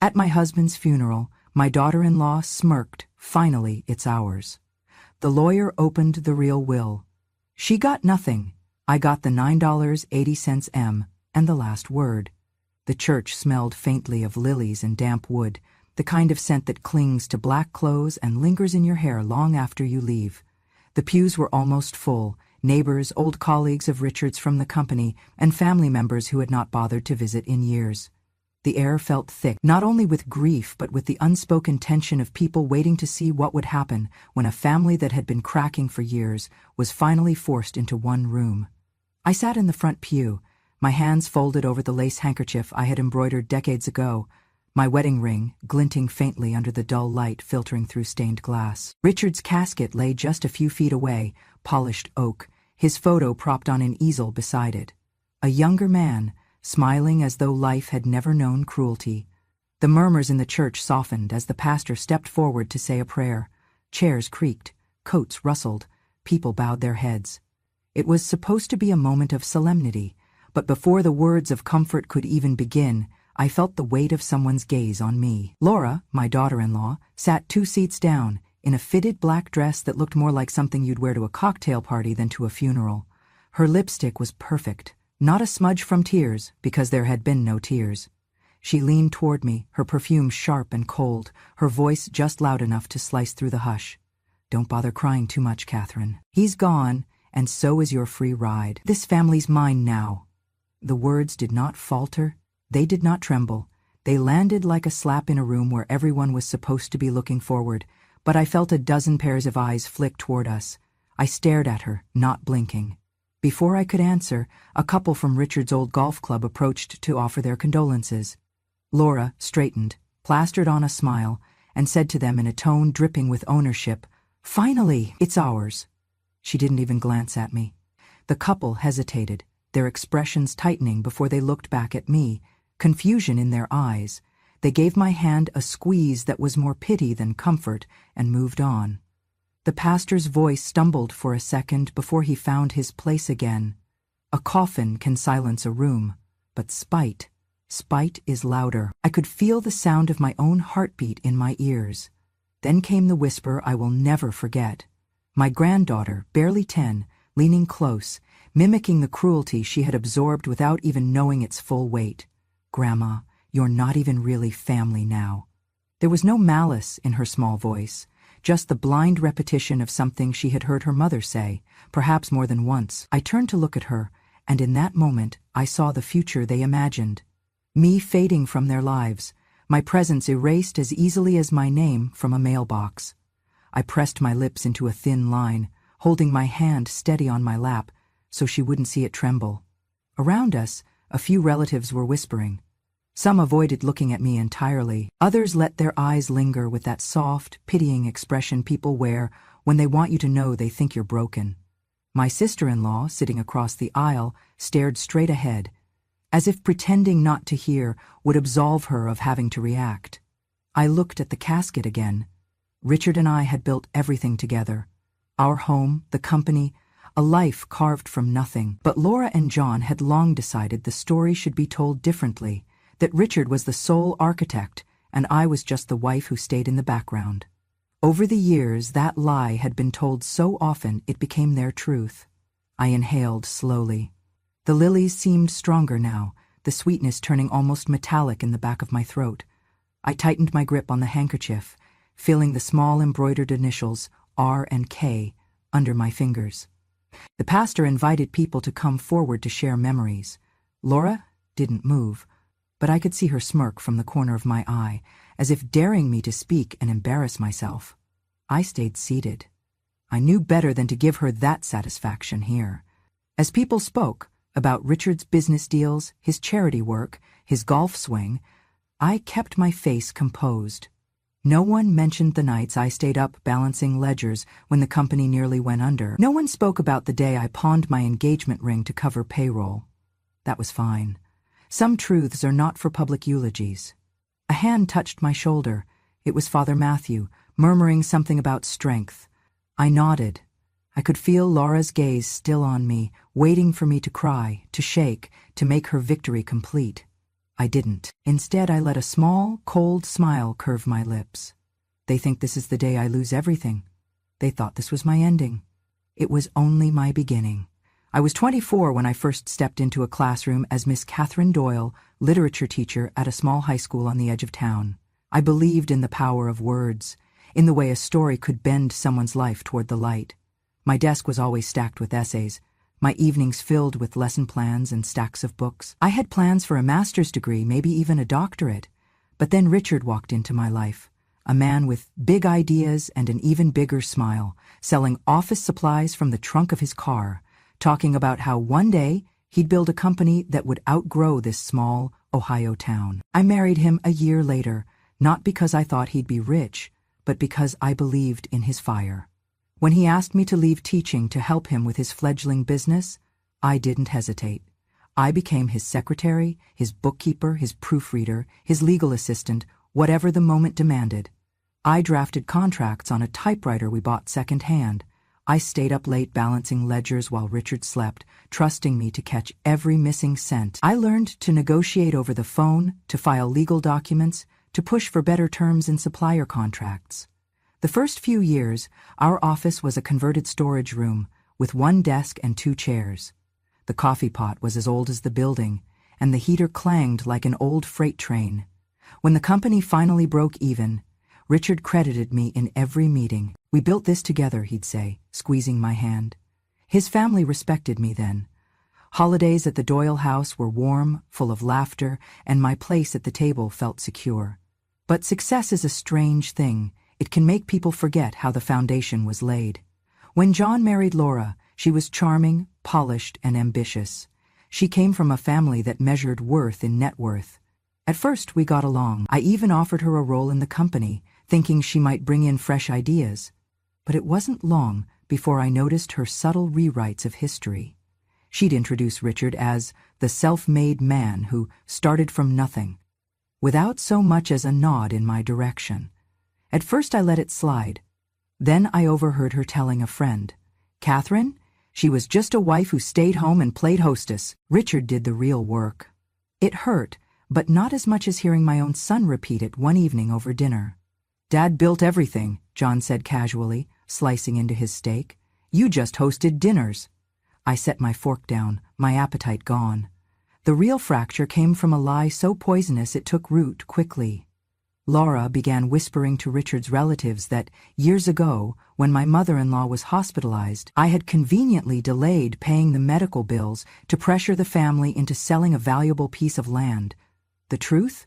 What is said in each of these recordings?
At my husband's funeral, my daughter-in-law smirked. Finally, it's ours. The lawyer opened the real will. She got nothing. I got the $9.80 and the last word. The church smelled faintly of lilies and damp wood, the kind of scent that clings to black clothes and lingers in your hair long after you leave. The pews were almost full, neighbors, old colleagues of Richard's from the company, and family members who had not bothered to visit in years. The air felt thick, not only with grief but with the unspoken tension of people waiting to see what would happen when a family that had been cracking for years was finally forced into one room. I sat in the front pew, my hands folded over the lace handkerchief I had embroidered decades ago, my wedding ring glinting faintly under the dull light filtering through stained glass. Richard's casket lay just a few feet away, polished oak, his photo propped on an easel beside it. A younger man, smiling as though life had never known cruelty. The murmurs in the church softened as the pastor stepped forward to say a prayer. Chairs creaked, coats rustled, people bowed their heads. It was supposed to be a moment of solemnity, but before the words of comfort could even begin, I felt the weight of someone's gaze on me. Laura, my daughter-in-law, sat 2 seats down, in a fitted black dress that looked more like something you'd wear to a cocktail party than to a funeral. Her lipstick was perfect. Not a smudge from tears, because there had been no tears. She leaned toward me, her perfume sharp and cold, her voice just loud enough to slice through the hush. Don't bother crying too much, Catherine. He's gone, and so is your free ride. This family's mine now. The words did not falter, they did not tremble. They landed like a slap in a room where everyone was supposed to be looking forward, but I felt a dozen pairs of eyes flick toward us. I stared at her, not blinking. Before I could answer, a couple from Richard's old golf club approached to offer their condolences. Laura straightened, plastered on a smile, and said to them in a tone dripping with ownership, "Finally, it's ours." She didn't even glance at me. The couple hesitated, their expressions tightening before they looked back at me, confusion in their eyes. They gave my hand a squeeze that was more pity than comfort and moved on. The pastor's voice stumbled for a second before he found his place again. A coffin can silence a room, but spite is louder. I could feel the sound of my own heartbeat in my ears. Then came the whisper I will never forget. My granddaughter, barely 10, leaning close, mimicking the cruelty she had absorbed without even knowing its full weight. "Grandma, you're not even really family now." There was no malice in her small voice, just the blind repetition of something she had heard her mother say, perhaps more than once. I turned to look at her, and in that moment I saw the future they imagined. Me fading from their lives, my presence erased as easily as my name from a mailbox. I pressed my lips into a thin line, holding my hand steady on my lap so she wouldn't see it tremble. Around us, a few relatives were whispering. Some avoided looking at me entirely. Others let their eyes linger with that soft, pitying expression people wear when they want you to know they think you're broken. My sister-in-law, sitting across the aisle, stared straight ahead, as if pretending not to hear would absolve her of having to react. I looked at the casket again. Richard and I had built everything together. Our home, the company, a life carved from nothing. But Laura and John had long decided the story should be told differently, that Richard was the sole architect and I was just the wife who stayed in the background. Over the years, that lie had been told so often it became their truth. I inhaled slowly. The lilies seemed stronger now, the sweetness turning almost metallic in the back of my throat. I tightened my grip on the handkerchief, feeling the small embroidered initials R and K under my fingers. The pastor invited people to come forward to share memories. Laura didn't move, but I could see her smirk from the corner of my eye, as if daring me to speak and embarrass myself. I stayed seated. I knew better than to give her that satisfaction here. As people spoke about Richard's business deals, his charity work, his golf swing, I kept my face composed. No one mentioned the nights I stayed up balancing ledgers when the company nearly went under. No one spoke about the day I pawned my engagement ring to cover payroll. That was fine. Some truths are not for public eulogies. A hand touched my shoulder. It was Father Matthew, murmuring something about strength. I nodded. I could feel Laura's gaze still on me, waiting for me to cry, to shake, to make her victory complete. I didn't. Instead, I let a small, cold smile curve my lips. They think this is the day I lose everything. They thought this was my ending. It was only my beginning. I was 24 when I first stepped into a classroom as Miss Catherine Doyle, literature teacher at a small high school on the edge of town. I believed in the power of words, in the way a story could bend someone's life toward the light. My desk was always stacked with essays, my evenings filled with lesson plans and stacks of books. I had plans for a master's degree, maybe even a doctorate. But then Richard walked into my life, a man with big ideas and an even bigger smile, selling office supplies from the trunk of his car, talking about how one day he'd build a company that would outgrow this small Ohio town. I married him a year later, not because I thought he'd be rich, but because I believed in his fire. When he asked me to leave teaching to help him with his fledgling business, I didn't hesitate. I became his secretary, his bookkeeper, his proofreader, his legal assistant, whatever the moment demanded. I drafted contracts on a typewriter we bought secondhand. I stayed up late balancing ledgers while Richard slept, trusting me to catch every missing cent. I learned to negotiate over the phone, to file legal documents, to push for better terms in supplier contracts. The first few years, our office was a converted storage room with one desk and 2 chairs. The coffee pot was as old as the building, and the heater clanged like an old freight train. When the company finally broke even, Richard credited me in every meeting. "We built this together," he'd say, squeezing my hand. His family respected me then. Holidays at the Doyle house were warm, full of laughter, and my place at the table felt secure. But success is a strange thing. It can make people forget how the foundation was laid. When John married Laura, she was charming, polished, and ambitious. She came from a family that measured worth in net worth. At first, we got along. I even offered her a role in the company, thinking she might bring in fresh ideas. But it wasn't long before I noticed her subtle rewrites of history. She'd introduce Richard as the self-made man who started from nothing, without so much as a nod in my direction. At first I let it slide. Then I overheard her telling a friend, "Catherine, she was just a wife who stayed home and played hostess. Richard did the real work." It hurt, but not as much as hearing my own son repeat it one evening over dinner. "Dad built everything," John said casually, slicing into his steak. "You just hosted dinners." I set my fork down, my appetite gone. The real fracture came from a lie so poisonous it took root quickly. Laura began whispering to Richard's relatives that years ago, when my mother-in-law was hospitalized, I had conveniently delayed paying the medical bills to pressure the family into selling a valuable piece of land. The truth?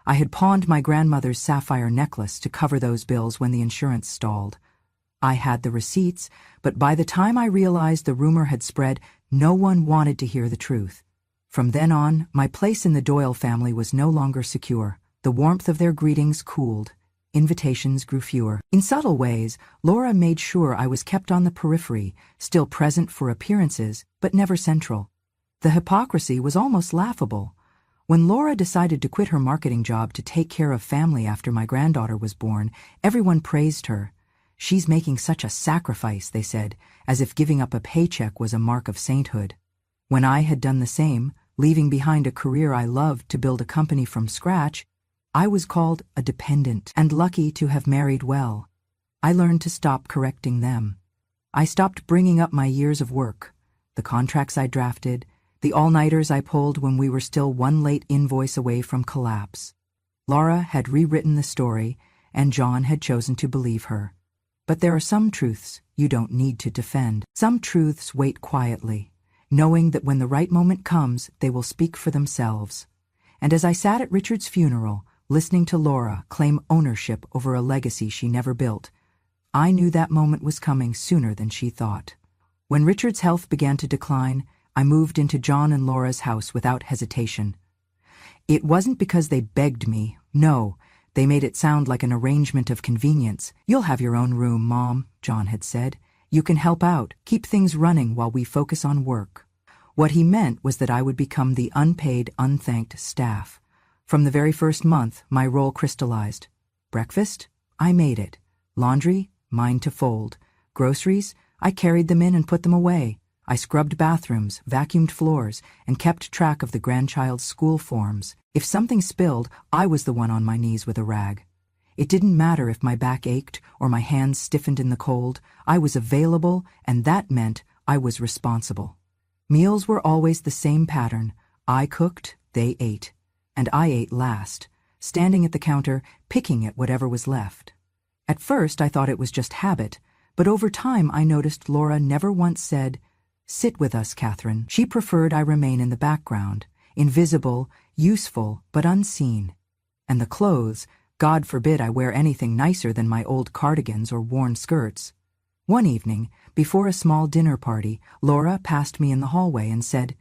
I had pawned my grandmother's sapphire necklace to cover those bills when the insurance stalled. I had the receipts, but by the time I realized the rumor had spread, no one wanted to hear the truth. From then on, my place in the Doyle family was no longer secure. The warmth of their greetings cooled. Invitations grew fewer. In subtle ways, Laura made sure I was kept on the periphery, still present for appearances, but never central. The hypocrisy was almost laughable. When Laura decided to quit her marketing job to take care of family after my granddaughter was born, everyone praised her. "She's making such a sacrifice," they said, as if giving up a paycheck was a mark of sainthood. When I had done the same, leaving behind a career I loved to build a company from scratch, I was called a dependent and lucky to have married well. I learned to stop correcting them. I stopped bringing up my years of work, the contracts I drafted, the all-nighters I pulled when we were still one late invoice away from collapse. Laura had rewritten the story, and John had chosen to believe her. But there are some truths you don't need to defend. Some truths wait quietly, knowing that when the right moment comes, they will speak for themselves. And as I sat at Richard's funeral, listening to Laura claim ownership over a legacy she never built, I knew that moment was coming sooner than she thought. When Richard's health began to decline, I moved into John and Laura's house without hesitation. It wasn't because they begged me. No, they made it sound like an arrangement of convenience. "You'll have your own room, Mom," John had said. "You can help out, keep things running while we focus on work." What he meant was that I would become the unpaid, unthanked staff. From the very first month, my role crystallized. Breakfast? I made it. Laundry? Mine to fold. Groceries? I carried them in and put them away. I scrubbed bathrooms, vacuumed floors, and kept track of the grandchild's school forms. If something spilled, I was the one on my knees with a rag. It didn't matter if my back ached or my hands stiffened in the cold. I was available, and that meant I was responsible. Meals were always the same pattern. I cooked, they ate. And I ate last, standing at the counter, picking at whatever was left. At first I thought it was just habit, but over time I noticed Laura never once said, "Sit with us, Catherine." She preferred I remain in the background, invisible, useful, but unseen. And the clothes, God forbid I wear anything nicer than my old cardigans or worn skirts. One evening, before a small dinner party, Laura passed me in the hallway and said,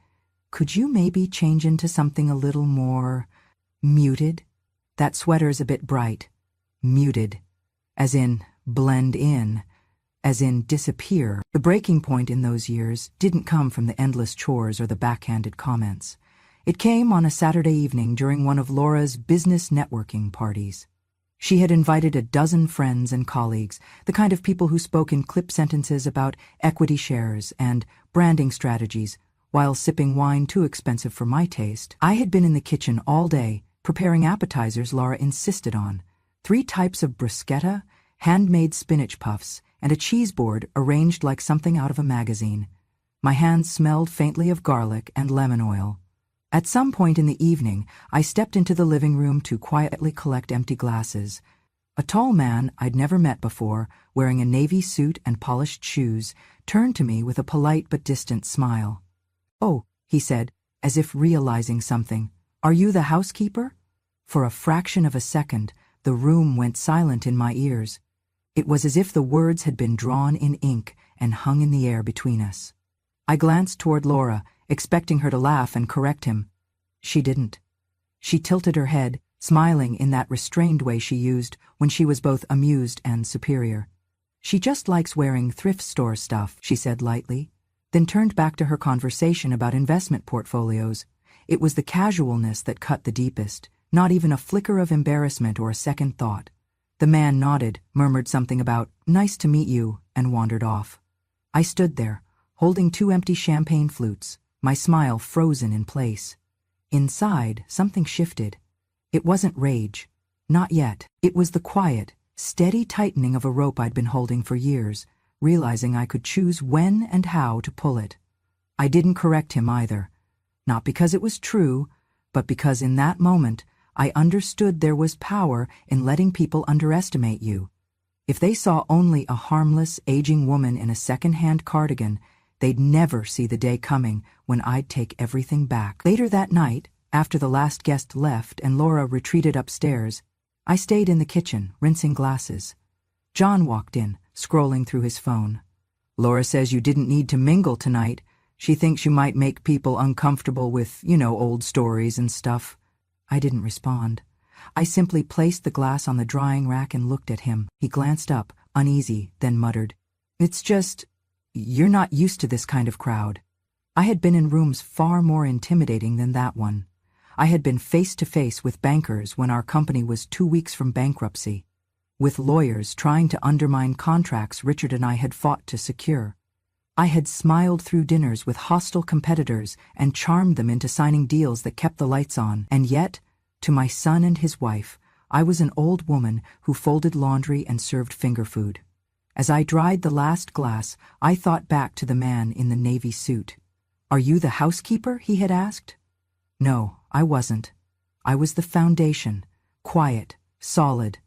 "Could you maybe change into something a little more muted? That sweater's a bit bright." Muted. As in blend in. As in disappear. The breaking point in those years didn't come from the endless chores or the backhanded comments. It came on a Saturday evening during one of Laura's business networking parties. She had invited a dozen friends and colleagues, the kind of people who spoke in clip sentences about equity shares and branding strategies, while sipping wine too expensive for my taste. I had been in the kitchen all day, preparing appetizers Laura insisted on. 3 types of bruschetta, handmade spinach puffs, and a cheese board arranged like something out of a magazine. My hands smelled faintly of garlic and lemon oil. At some point in the evening, I stepped into the living room to quietly collect empty glasses. A tall man I'd never met before, wearing a navy suit and polished shoes, turned to me with a polite but distant smile. "Oh," he said, as if realizing something, "are you the housekeeper?" For a fraction of a second, the room went silent in my ears. It was as if the words had been drawn in ink and hung in the air between us. I glanced toward Laura, expecting her to laugh and correct him. She didn't. She tilted her head, smiling in that restrained way she used when she was both amused and superior. "She just likes wearing thrift store stuff," she said lightly, then turned back to her conversation about investment portfolios. It was the casualness that cut the deepest, not even a flicker of embarrassment or a second thought. The man nodded, murmured something about, "Nice to meet you," and wandered off. I stood there, holding 2 empty champagne flutes, my smile frozen in place. Inside, something shifted. It wasn't rage. Not yet. It was the quiet, steady tightening of a rope I'd been holding for years, realizing I could choose when and how to pull it. I didn't correct him either. Not because it was true, but because in that moment, I understood there was power in letting people underestimate you. If they saw only a harmless, aging woman in a second-hand cardigan, they'd never see the day coming when I'd take everything back. Later that night, after the last guest left and Laura retreated upstairs, I stayed in the kitchen, rinsing glasses. John walked in, scrolling through his phone. "Laura says you didn't need to mingle tonight. She thinks you might make people uncomfortable with, old stories and stuff." I didn't respond. I simply placed the glass on the drying rack and looked at him. He glanced up, uneasy, then muttered, "It's just, you're not used to this kind of crowd." I had been in rooms far more intimidating than that one. I had been face to face with bankers when our company was 2 weeks from bankruptcy, with lawyers trying to undermine contracts Richard and I had fought to secure. I had smiled through dinners with hostile competitors and charmed them into signing deals that kept the lights on. And yet, to my son and his wife, I was an old woman who folded laundry and served finger food. As I dried the last glass, I thought back to the man in the navy suit. "Are you the housekeeper?" he had asked. No, I wasn't. I was the foundation, quiet, solid,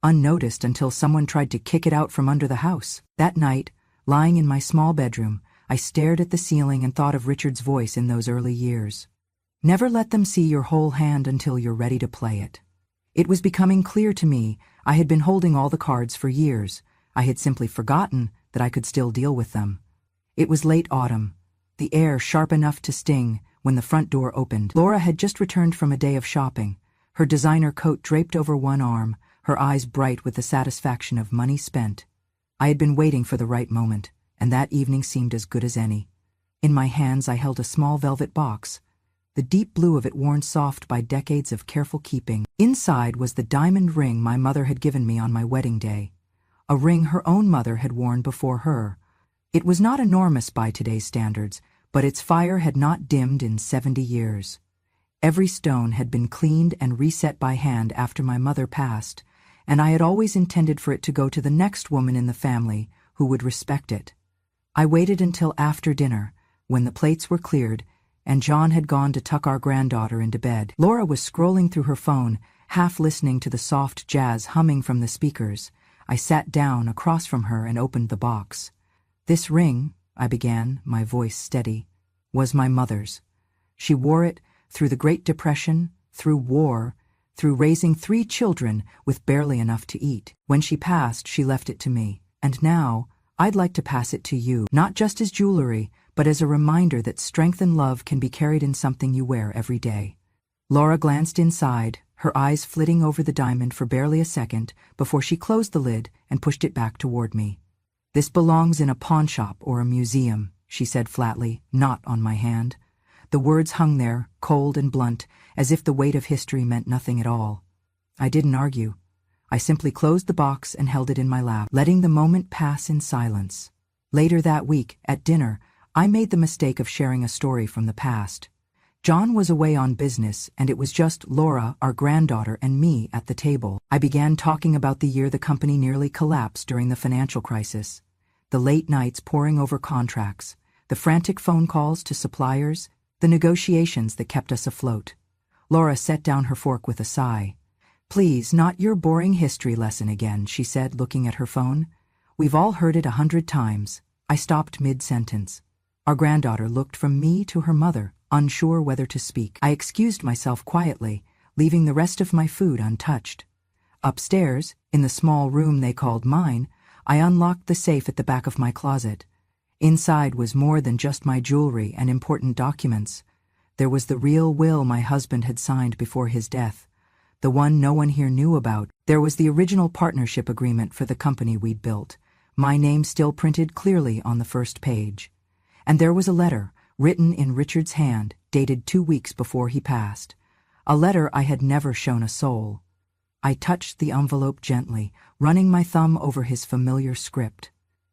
unnoticed until someone tried to kick it out from under the house. That night, lying in my small bedroom, I stared at the ceiling and thought of Richard's voice in those early years. "Never let them see your whole hand until you're ready to play it." It was becoming clear to me I had been holding all the cards for years. I had simply forgotten that I could still deal with them. It was late autumn, the air sharp enough to sting, when the front door opened. Laura had just returned from a day of shopping, her designer coat draped over one arm, her eyes bright with the satisfaction of money spent. I had been waiting for the right moment, and that evening seemed as good as any. In my hands I held a small velvet box, the deep blue of it worn soft by decades of careful keeping. Inside was the diamond ring my mother had given me on my wedding day, a ring her own mother had worn before her. It was not enormous by today's standards, but its fire had not dimmed in 70 years. Every stone had been cleaned and reset by hand after my mother passed, and I had always intended for it to go to the next woman in the family who would respect it. I waited until after dinner, when the plates were cleared, and John had gone to tuck our granddaughter into bed. Laura was scrolling through her phone, half listening to the soft jazz humming from the speakers. I sat down across from her and opened the box. "This ring," I began, my voice steady, "was my mother's. She wore it through the Great Depression, through war, through raising 3 children with barely enough to eat. When she passed, she left it to me. And now, I'd like to pass it to you, not just as jewelry, but as a reminder that strength and love can be carried in something you wear every day." Laura glanced inside, her eyes flitting over the diamond for barely a second before she closed the lid and pushed it back toward me. "This belongs in a pawnshop or a museum," she said flatly, "not on my hand." The words hung there, cold and blunt, as if the weight of history meant nothing at all. I didn't argue. I simply closed the box and held it in my lap, letting the moment pass in silence. Later that week, at dinner, I made the mistake of sharing a story from the past. John was away on business, and it was just Laura, our granddaughter, and me at the table. I began talking about the year the company nearly collapsed during the financial crisis. The late nights poring over contracts, the frantic phone calls to suppliers, the negotiations that kept us afloat. Laura set down her fork with a sigh. "Please, not your boring history lesson again," she said, looking at her phone. "We've all heard it 100 times." I stopped mid-sentence. Our granddaughter looked from me to her mother, unsure whether to speak. I excused myself quietly, leaving the rest of my food untouched. Upstairs, in the small room they called mine, I unlocked the safe at the back of my closet. Inside was more than just my jewelry and important documents. There was the real will my husband had signed before his death, the one no one here knew about. There was the original partnership agreement for the company we'd built, my name still printed clearly on the first page. And there was a letter, written in Richard's hand, dated 2 weeks before he passed. A letter I had never shown a soul. I touched the envelope gently, running my thumb over his familiar script.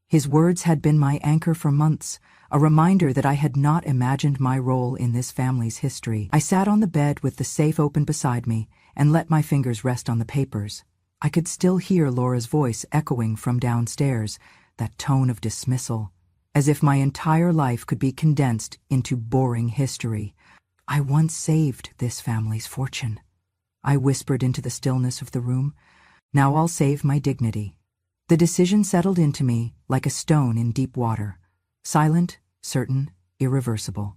His words had been my anchor for months, a reminder that I had not imagined my role in this family's history. I sat on the bed with the safe open beside me and let my fingers rest on the papers. I could still hear Laura's voice echoing from downstairs, that tone of dismissal, as if my entire life could be condensed into boring history. "I once saved this family's fortune," I whispered into the stillness of the room. "Now I'll save my dignity." The decision settled into me like a stone in deep water, silent, certain, irreversible.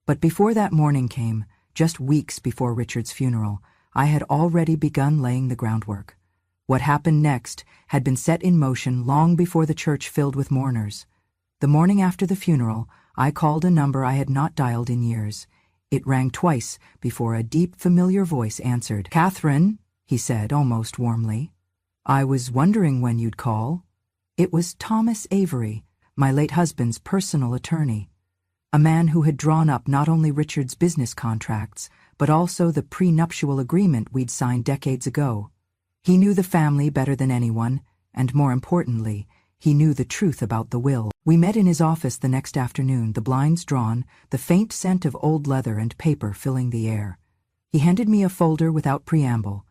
But before that morning came, just weeks before Richard's funeral, I had already begun laying the groundwork. What happened next had been set in motion long before the church filled with mourners. The morning after the funeral, I called a number I had not dialed in years. It rang twice before a deep, familiar voice answered. "Catherine," he said almost warmly. "I was wondering when you'd call." It was Thomas Avery, my late husband's personal attorney, a man who had drawn up not only Richard's business contracts, but also the prenuptial agreement we'd signed decades ago. He knew the family better than anyone, and more importantly, he knew the truth about the will. We met in his office the next afternoon, the blinds drawn, the faint scent of old leather and paper filling the air. He handed me a folder without preamble.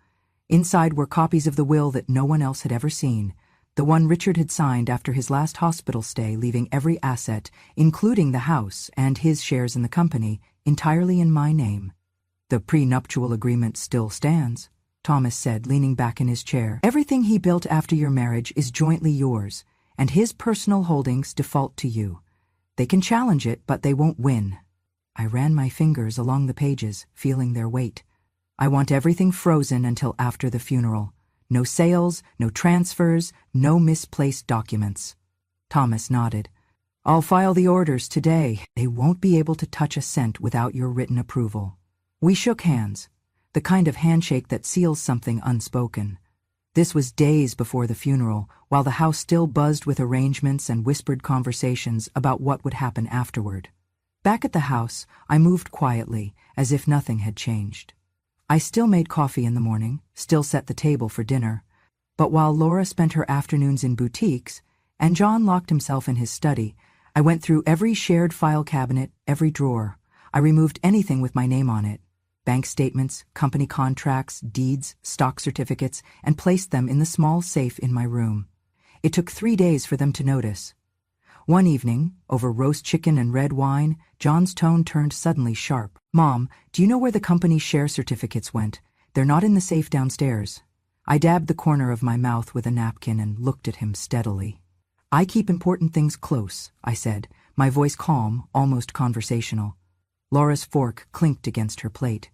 Inside were copies of the will that no one else had ever seen, the one Richard had signed after his last hospital stay, leaving every asset, including the house and his shares in the company, entirely in my name. "The prenuptial agreement still stands," Thomas said, leaning back in his chair. "Everything he built after your marriage is jointly yours, and his personal holdings default to you. They can challenge it, but they won't win." I ran my fingers along the pages, feeling their weight. "I want everything frozen until after the funeral. No sales, no transfers, no misplaced documents." Thomas nodded. "I'll file the orders today. They won't be able to touch a cent without your written approval." We shook hands, the kind of handshake that seals something unspoken. This was days before the funeral, while the house still buzzed with arrangements and whispered conversations about what would happen afterward. Back at the house, I moved quietly, as if nothing had changed. I still made coffee in the morning, still set the table for dinner, but while Laura spent her afternoons in boutiques, and John locked himself in his study, I went through every shared file cabinet, every drawer. I removed anything with my name on it. Bank statements, company contracts, deeds, stock certificates, and placed them in the small safe in my room. It took 3 days for them to notice. One evening, over roast chicken and red wine, John's tone turned suddenly sharp. "Mom, do you know where the company's share certificates went? They're not in the safe downstairs." I dabbed the corner of my mouth with a napkin and looked at him steadily. "I keep important things close," I said, my voice calm, almost conversational. Laura's fork clinked against her plate.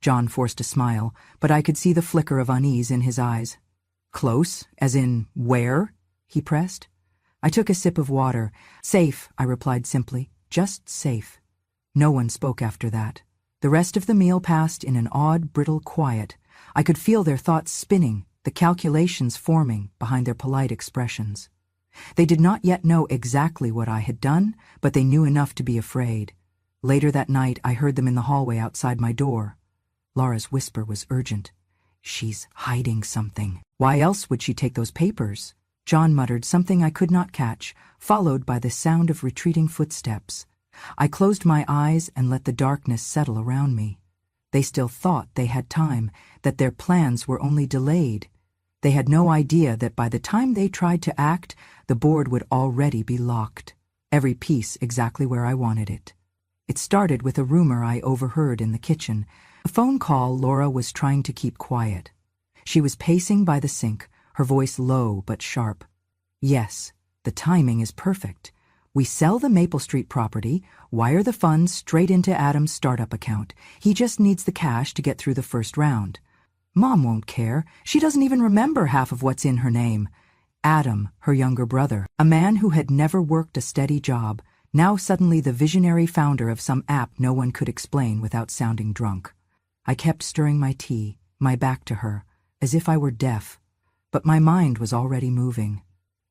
John forced a smile, but I could see the flicker of unease in his eyes. "Close? As in where?" he pressed. I took a sip of water. "Safe," I replied simply. "Just safe." No one spoke after that. The rest of the meal passed in an odd, brittle quiet. I could feel their thoughts spinning, the calculations forming behind their polite expressions. They did not yet know exactly what I had done, but they knew enough to be afraid. Later that night, I heard them in the hallway outside my door. Laura's whisper was urgent. "She's hiding something. Why else would she take those papers?" John muttered something I could not catch, followed by the sound of retreating footsteps. I closed my eyes and let the darkness settle around me. They still thought they had time, that their plans were only delayed. They had no idea that by the time they tried to act, the board would already be locked. Every piece exactly where I wanted it. It started with a rumor I overheard in the kitchen, a phone call Laura was trying to keep quiet. She was pacing by the sink, her voice low but sharp. "Yes, the timing is perfect. We sell the Maple Street property, wire the funds straight into Adam's startup account. He just needs the cash to get through the first round. Mom won't care. She doesn't even remember half of what's in her name. Adam, her younger brother, a man who had never worked a steady job, now suddenly the visionary founder of some app no one could explain without sounding drunk." I kept stirring my tea, my back to her, as if I were deaf, but my mind was already moving.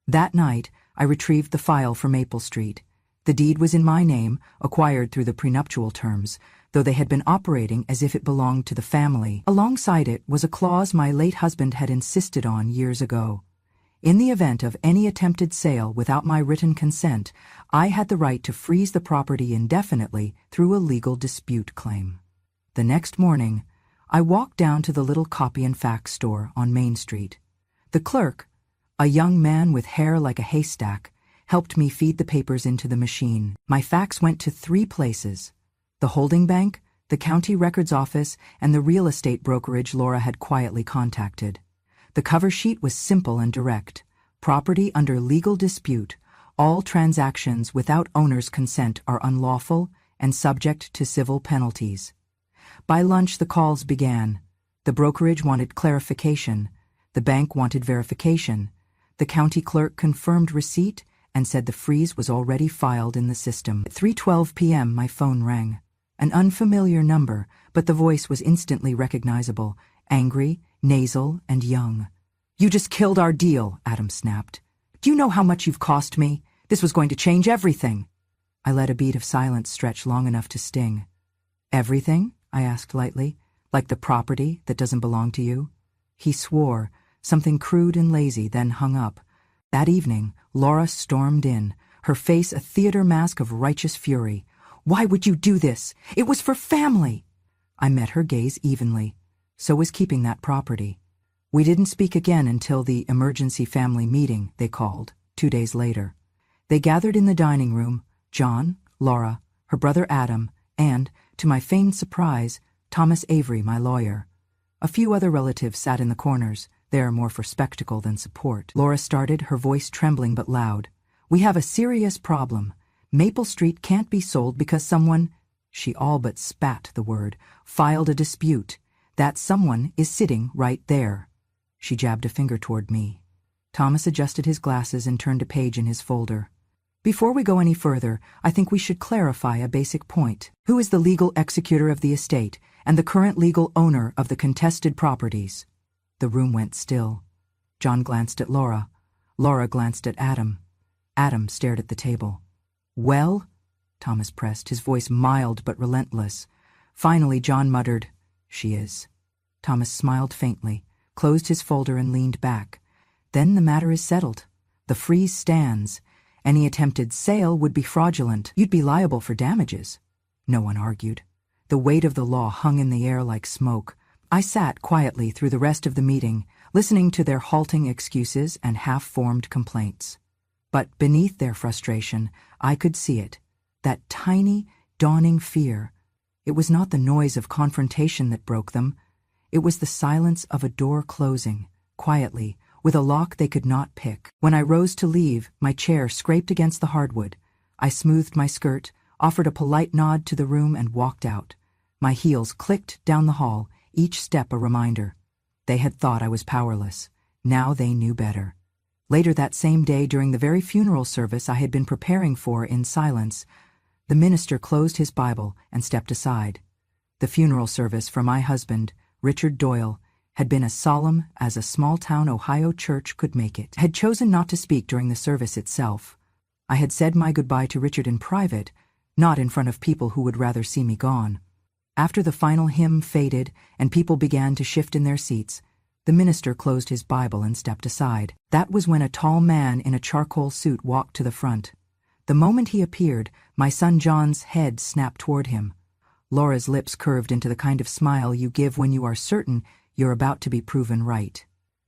That night, I retrieved the file for Maple Street. The deed was in my name, acquired through the prenuptial terms, though they had been operating as if it belonged to the family. Alongside it was a clause my late husband had insisted on years ago. In the event of any attempted sale without my written consent, I had the right to freeze the property indefinitely through a legal dispute claim. The next morning, I walked down to the little copy and fax store on Main Street. The clerk, a young man with hair like a haystack, helped me feed the papers into the machine. My fax went to 3 places: the holding bank, the county records office, and the real estate brokerage Laura had quietly contacted. The cover sheet was simple and direct. Property under legal dispute. All transactions without owner's consent are unlawful and subject to civil penalties. By lunch, the calls began. The brokerage wanted clarification. The bank wanted verification. The county clerk confirmed receipt and said the freeze was already filed in the system. At 3:12 p.m., my phone rang. An unfamiliar number, but the voice was instantly recognizable, angry, nasal, and young. "You just killed our deal," Adam snapped. "Do you know how much you've cost me? This was going to change everything." I let a beat of silence stretch long enough to sting. "Everything?" I asked lightly. "Like the property that doesn't belong to you?" He swore, something crude and lazy, then hung up. That evening, Laura stormed in, her face a theater mask of righteous fury. "Why would you do this? It was for family!" I met her gaze evenly. So was keeping that property. We didn't speak again until the emergency family meeting they called, 2 days later. They gathered in the dining room, John, Laura, her brother Adam, and, to my feigned surprise, Thomas Avery, my lawyer. A few other relatives sat in the corners, there more for spectacle than support. Laura started, her voice trembling but loud. "We have a serious problem. Maple Street can't be sold because someone," she all but spat the word, "filed a dispute. That someone is sitting right there." She jabbed a finger toward me. Thomas adjusted his glasses and turned a page in his folder. "Before we go any further, I think we should clarify a basic point. Who is the legal executor of the estate and the current legal owner of the contested properties?" The room went still. John glanced at Laura. Laura glanced at Adam. Adam stared at the table. "Well?" Thomas pressed, his voice mild but relentless. Finally, John muttered, "She is." Thomas smiled faintly, closed his folder and leaned back. "Then the matter is settled. The freeze stands. Any attempted sale would be fraudulent. You'd be liable for damages. No one argued. The weight of the law hung in the air like smoke. I sat quietly through the rest of the meeting, listening to their halting excuses and half-formed complaints. But beneath their frustration, I could see it. That tiny, dawning fear. It was not the noise of confrontation that broke them. It was the silence of a door closing, quietly, with a lock they could not pick. When I rose to leave, my chair scraped against the hardwood. I smoothed my skirt, offered a polite nod to the room, and walked out. My heels clicked down the hall, each step a reminder. They had thought I was powerless. Now they knew better. Later that same day, during the very funeral service I had been preparing for in silence, the minister closed his Bible and stepped aside. The funeral service for my husband, Richard Doyle, had been as solemn as a small-town Ohio church could make it. I had chosen not to speak during the service itself. I had said my goodbye to Richard in private, not in front of people who would rather see me gone. After the final hymn faded and people began to shift in their seats, the minister closed his Bible and stepped aside. That was when a tall man in a charcoal suit walked to the front. The moment he appeared, my son John's head snapped toward him. Laura's lips curved into the kind of smile you give when you are certain you're about to be proven right.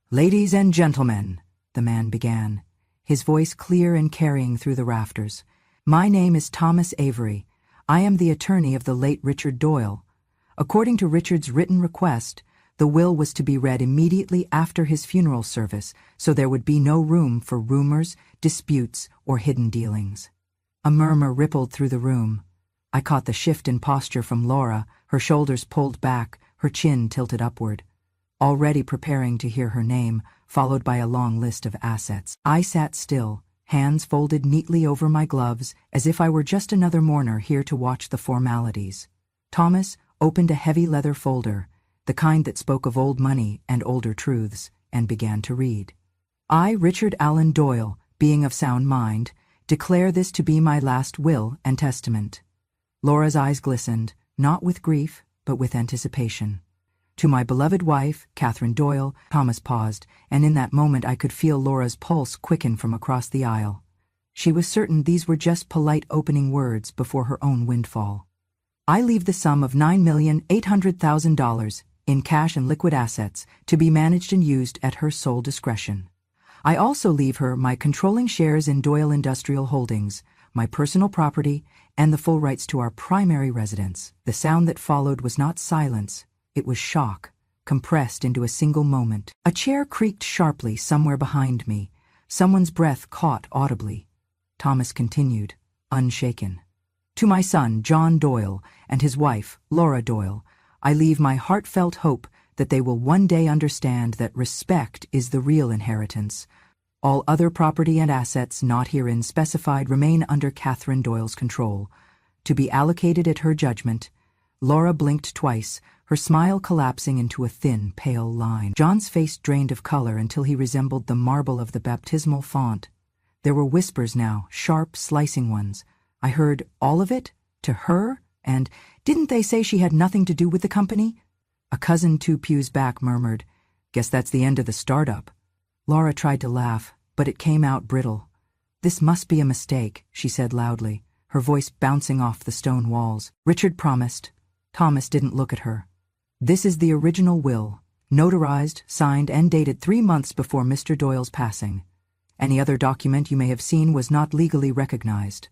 "Ladies and gentlemen," the man began, his voice clear and carrying through the rafters. "My name is Thomas Avery. I am the attorney of the late Richard Doyle. According to Richard's written request, the will was to be read immediately after his funeral service, so there would be no room for rumors, disputes, or hidden dealings." A murmur rippled through the room. I caught the shift in posture from Laura, her shoulders pulled back, her chin tilted upward. Already preparing to hear her name, followed by a long list of assets. I sat still, hands folded neatly over my gloves, as if I were just another mourner here to watch the formalities. Thomas opened a heavy leather folder, the kind that spoke of old money and older truths, and began to read. "I, Richard Allen Doyle, being of sound mind, declare this to be my last will and testament." Laura's eyes glistened, not with grief, but with anticipation. "To my beloved wife, Catherine Doyle," Thomas paused, and in that moment I could feel Laura's pulse quicken from across the aisle. She was certain these were just polite opening words before her own windfall. "I leave the sum of $9,800,000 in cash and liquid assets to be managed and used at her sole discretion. I also leave her my controlling shares in Doyle Industrial Holdings, my personal property, and the full rights to our primary residence." The sound that followed was not silence. It was shock, compressed into a single moment. A chair creaked sharply somewhere behind me. Someone's breath caught audibly. Thomas continued, unshaken. "To my son, John Doyle, and his wife, Laura Doyle, I leave my heartfelt hope that they will one day understand that respect is the real inheritance. All other property and assets not herein specified remain under Catherine Doyle's control, to be allocated at her judgment." Laura blinked twice, her smile collapsing into a thin, pale line. John's face drained of color until he resembled the marble of the baptismal font. There were whispers now, sharp, slicing ones. I heard, "All of it? To her? And didn't they say she had nothing to do with the company?" A cousin 2 pews back murmured, "Guess that's the end of the startup." Laura tried to laugh, but it came out brittle. "This must be a mistake," she said loudly, her voice bouncing off the stone walls. "Richard promised." Thomas didn't look at her. "This is the original will, notarized, signed, and dated 3 months before Mr. Doyle's passing. Any other document you may have seen was not legally recognized."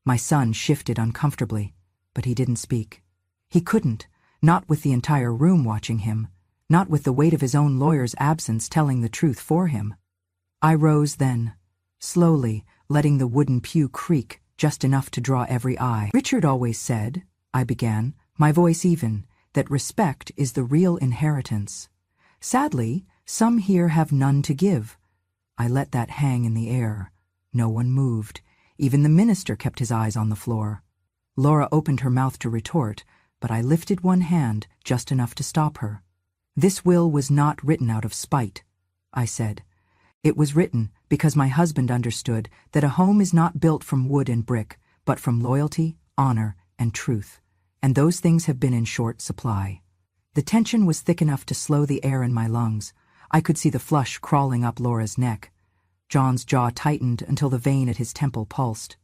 My son shifted uncomfortably, but he didn't speak. He couldn't, not with the entire room watching him, not with the weight of his own lawyer's absence telling the truth for him. I rose then, slowly, letting the wooden pew creak just enough to draw every eye. "Richard always said," I began, my voice even, "that respect is the real inheritance. Sadly, some here have none to give." I let that hang in the air. No one moved. Even the minister kept his eyes on the floor. Laura opened her mouth to retort, but I lifted one hand, just enough to stop her. "This will was not written out of spite," I said. "It was written because my husband understood that a home is not built from wood and brick, but from loyalty, honor, and truth. And those things have been in short supply." The tension was thick enough to slow the air in my lungs. I could see the flush crawling up Laura's neck. John's jaw tightened until the vein at his temple pulsed.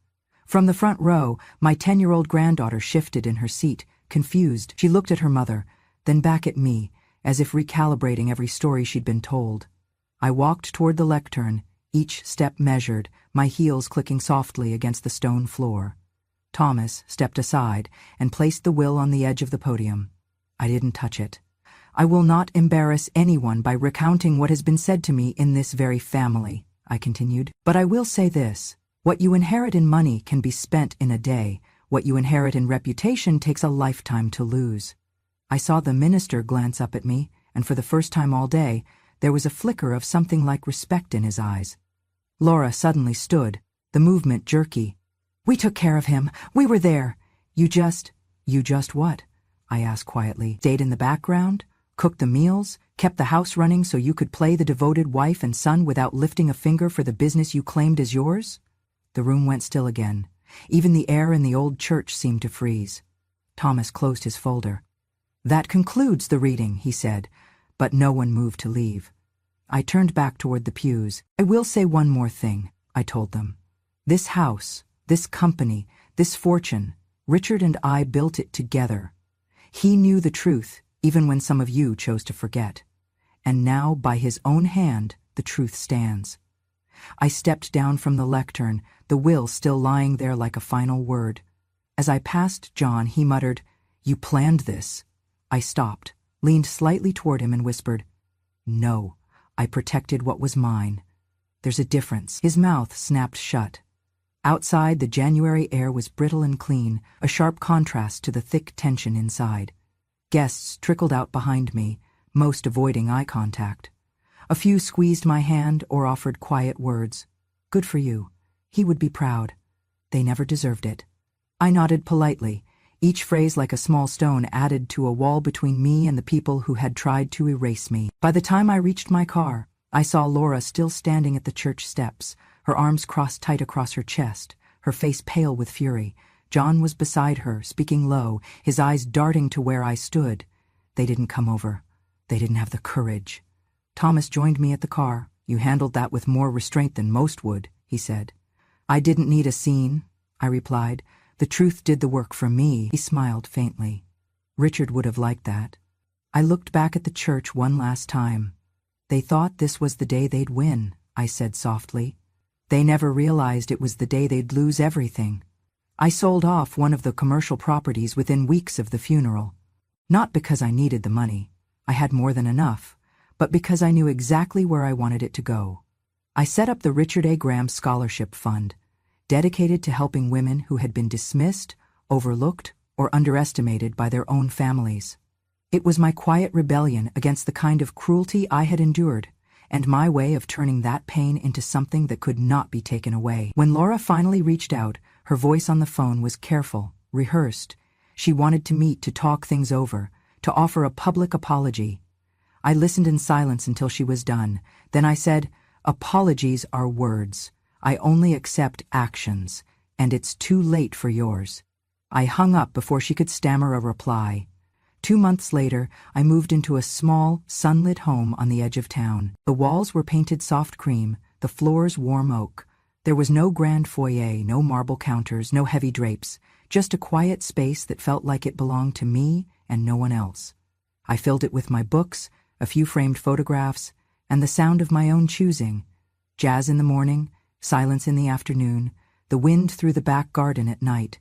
From the front row, my 10-year-old granddaughter shifted in her seat, confused. She looked at her mother, then back at me, as if recalibrating every story she'd been told. I walked toward the lectern, each step measured, my heels clicking softly against the stone floor. Thomas stepped aside and placed the will on the edge of the podium. I didn't touch it. I will not embarrass anyone by recounting what has been said to me in this very family, I continued. But I will say this. What you inherit in money can be spent in a day. What you inherit in reputation takes a lifetime to lose. I saw the minister glance up at me, and for the first time all day, there was a flicker of something like respect in his eyes. Laura suddenly stood, the movement jerky. We took care of him. We were there. You just what? I asked quietly. Stayed in the background? Cooked the meals? Kept the house running so you could play the devoted wife and son without lifting a finger for the business you claimed as yours? The room went still again. Even the air in the old church seemed to freeze. Thomas closed his folder. That concludes the reading, he said, but no one moved to leave. I turned back toward the pews. I will say one more thing, I told them. This house, this company, this fortune, Richard and I built it together. He knew the truth, even when some of you chose to forget. And now, by his own hand, the truth stands. I stepped down from the lectern, the will still lying there like a final word. As I passed John, he muttered, You planned this. I stopped, leaned slightly toward him and whispered, No, I protected what was mine. There's a difference. His mouth snapped shut. Outside, the January air was brittle and clean, a sharp contrast to the thick tension inside. Guests trickled out behind me, most avoiding eye contact. A few squeezed my hand or offered quiet words. Good for you. He would be proud. They never deserved it. I nodded politely, each phrase like a small stone added to a wall between me and the people who had tried to erase me. By the time I reached my car, I saw Laura still standing at the church steps, her arms crossed tight across her chest, her face pale with fury. John was beside her, speaking low, his eyes darting to where I stood. They didn't come over. They didn't have the courage. Thomas joined me at the car. You handled that with more restraint than most would, he said. I didn't need a scene, I replied. The truth did the work for me. He smiled faintly. Richard would have liked that. I looked back at the church one last time. They thought this was the day they'd win, I said softly. They never realized it was the day they'd lose everything. I sold off one of the commercial properties within weeks of the funeral. Not because I needed the money. I had more than enough. But because I knew exactly where I wanted it to go. I set up the Richard A. Graham Scholarship Fund, dedicated to helping women who had been dismissed, overlooked, or underestimated by their own families. It was my quiet rebellion against the kind of cruelty I had endured, and my way of turning that pain into something that could not be taken away. When Laura finally reached out, her voice on the phone was careful, rehearsed. She wanted to meet to talk things over, to offer a public apology. I listened in silence until she was done. Then I said, Apologies are words. I only accept actions, and it's too late for yours. I hung up before she could stammer a reply. 2 months later, I moved into a small, sunlit home on the edge of town. The walls were painted soft cream, the floors warm oak. There was no grand foyer, no marble counters, no heavy drapes, just a quiet space that felt like it belonged to me and no one else. I filled it with my books, a few framed photographs, and the sound of my own choosing. Jazz in the morning, silence in the afternoon, the wind through the back garden at night.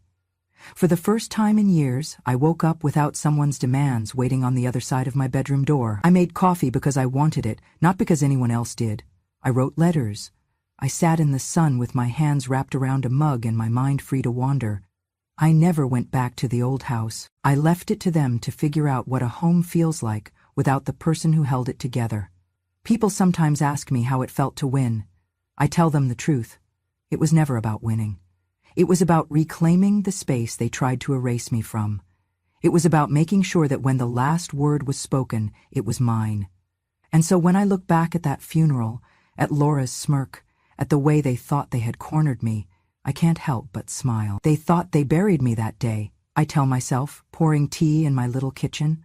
For the first time in years, I woke up without someone's demands waiting on the other side of my bedroom door. I made coffee because I wanted it, not because anyone else did. I wrote letters. I sat in the sun with my hands wrapped around a mug and my mind free to wander. I never went back to the old house. I left it to them to figure out what a home feels like without the person who held it together. People sometimes ask me how it felt to win. I tell them the truth. It was never about winning. It was about reclaiming the space they tried to erase me from. It was about making sure that when the last word was spoken, it was mine. And so when I look back at that funeral, at Laura's smirk, at the way they thought they had cornered me, I can't help but smile. They thought they buried me that day, I tell myself, pouring tea in my little kitchen.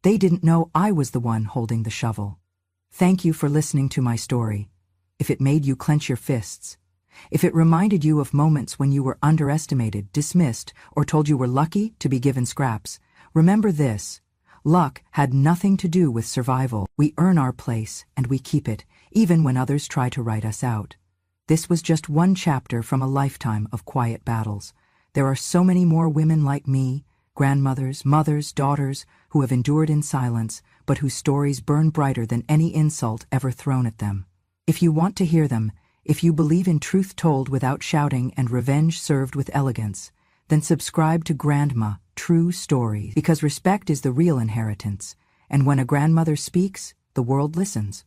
They didn't know I was the one holding the shovel. Thank you for listening to my story. if it made you clench your fists, if it reminded you of moments when you were underestimated, dismissed, or told you were lucky to be given scraps, remember this: luck had nothing to do with survival. We earn our place, and we keep it, even when others try to write us out. This was just one chapter from a lifetime of quiet battles. There are so many more women like me, grandmothers, mothers, daughters, who have endured in silence, but whose stories burn brighter than any insult ever thrown at them. If you want to hear them, if you believe in truth told without shouting and revenge served with elegance, then subscribe to Grandma True Stories, because respect is the real inheritance, and when a grandmother speaks, the world listens.